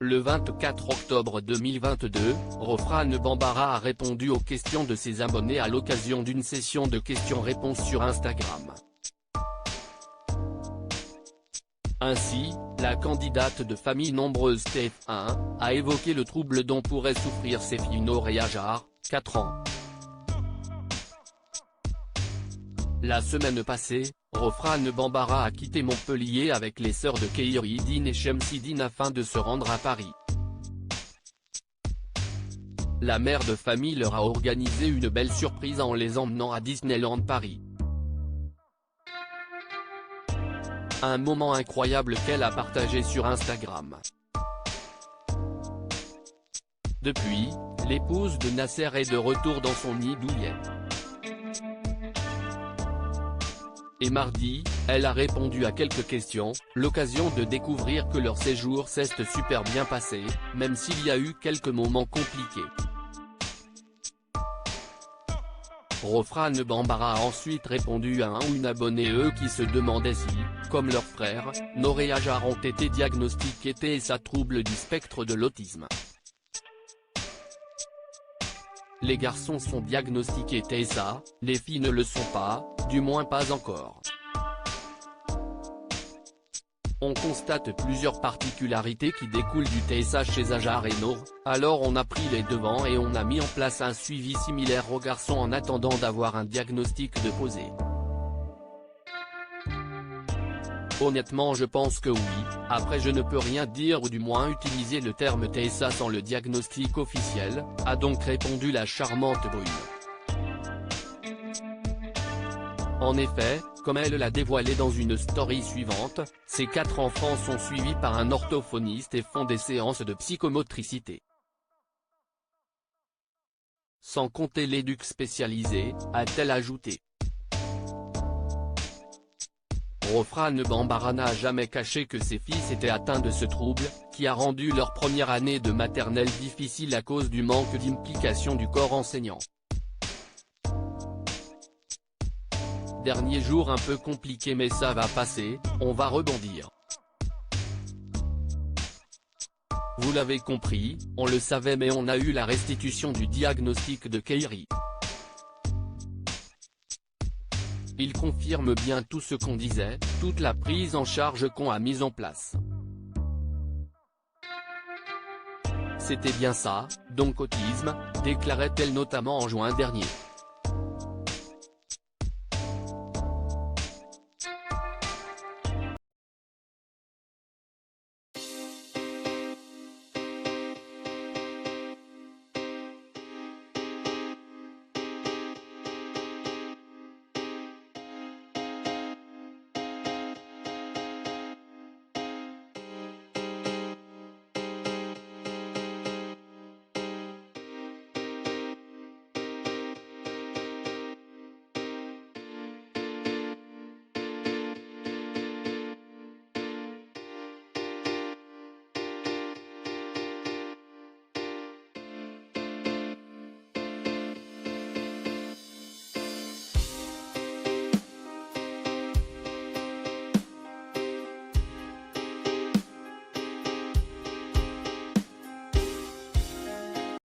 Le 24 octobre 2022, Rofrane Bambara a répondu aux questions de ses abonnés à l'occasion d'une session de questions-réponses sur Instagram. Ainsi, la candidate de famille nombreuse TF1, a évoqué le trouble dont pourraient souffrir ses filles Nour et Hajar, 4 ans. La semaine passée, Rofrane Bambara a quitté Montpellier avec les sœurs de Kheireddine et Shamsidine afin de se rendre à Paris. La mère de famille leur a organisé une belle surprise en les emmenant à Disneyland Paris. Un moment incroyable qu'elle a partagé sur Instagram. Depuis, l'épouse de Nasser est de retour dans son nid douillet. Et mardi, elle a répondu à quelques questions, l'occasion de découvrir que leur séjour s'est super bien passé, même s'il y a eu quelques moments compliqués. Rofrane Bambara a ensuite répondu à un ou une abonnée qui se demandait si, comme leurs frères, Nour et Hajar ont été diagnostiqués TSA, trouble du spectre de l'autisme. Les garçons sont diagnostiqués TSA, les filles ne le sont pas, du moins pas encore. On constate plusieurs particularités qui découlent du TSA chez Hajar et Nour, alors on a pris les devants et on a mis en place un suivi similaire aux garçons en attendant d'avoir un diagnostic de posé. Honnêtement je pense que oui, après je ne peux rien dire ou du moins utiliser le terme TSA sans le diagnostic officiel, a donc répondu la charmante brune. En effet, comme elle l'a dévoilé dans une story suivante, ses 4 enfants sont suivis par un orthophoniste et font des séances de psychomotricité. Sans compter l'éduc spécialisé, a-t-elle ajouté. Rofrane Bambara n'a jamais caché que ses fils étaient atteints de ce trouble, qui a rendu leur première année de maternelle difficile à cause du manque d'implication du corps enseignant. Dernier jour un peu compliqué mais ça va passer, on va rebondir. Vous l'avez compris, on le savait mais on a eu la restitution du diagnostic de Kheireddine. Il confirme bien tout ce qu'on disait, toute la prise en charge qu'on a mise en place. C'était bien ça, donc autisme, déclarait-elle notamment en juin dernier.